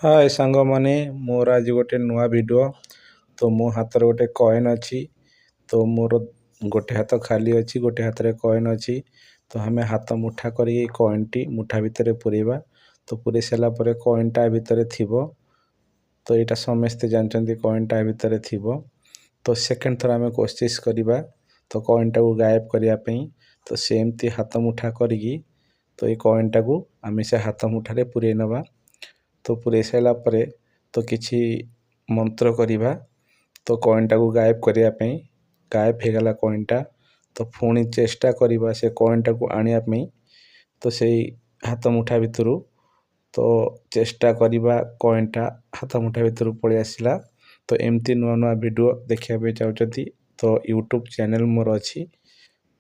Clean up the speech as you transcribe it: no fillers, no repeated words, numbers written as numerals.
हाय ସାଙ୍ଗମାନେ ମୋର ଆଜି ଗୋଟେ ନୂଆ ଭିଡ଼ିଓ। ତ ମୋ ହାତରେ ଗୋଟେ କଏନ୍ ଅଛି। ତ ମୋର ଗୋଟେ ହାତ ଖାଲି ଅଛି, ଗୋଟେ ହାତରେ କଏନ୍ ଅଛି। ତ ଆମେ ହାତ ମୁଠା କରି ଏଇ କଏନ୍ଟି ମୁଠା ଭିତରେ ପୁରେଇବା। ତ ପୁରେଇ ସାରିଲା ପରେ କଏନ୍ଟା ଭିତରେ ଥିବ। ତ ଏଇଟା ସମସ୍ତେ ଜାଣିଛନ୍ତି କଏନ୍ଟା ଭିତରେ ଥିବ। ତ ସେକେଣ୍ଡ ଥର ଆମେ କୋଶିଶ କରିବା ତ କଏନ୍ଟାକୁ ଗାୟବ କରିବା ପାଇଁ। ତ ସେମିତି ହାତ ମୁଠା କରିକି ତ ଏଇ କଏନ୍ଟାକୁ ଆମେ ସେ ହାତ ମୁଠାରେ ପୁରେଇ ନେବା। ତ ପୁରେଇ ସାରିଲା ପରେ ତ କିଛି ମନ୍ତ୍ର କରିବା ତ କଏନ୍ଟାକୁ ଗାୟବ କରିବା ପାଇଁ। ଗାୟବ ହେଇଗଲା କଏନ୍ଟା। ତ ପୁଣି ଚେଷ୍ଟା କରିବା ସେ କଏନ୍ଟାକୁ ଆଣିବା ପାଇଁ। ତ ସେଇ ହାତ ମୁଠା ଭିତରୁ ତ ଚେଷ୍ଟା କରିବା କଏନ୍ଟା ହାତ ମୁଠା ଭିତରୁ ପଳେଇ ଆସିଲା। ତ ଏମିତି ନୂଆ ନୂଆ ଭିଡ଼ିଓ ଦେଖିବା ପାଇଁ ଚାହୁଁଛନ୍ତି ତ ୟୁଟ୍ୟୁବ୍ ଚ୍ୟାନେଲ୍ ମୋର ଅଛି।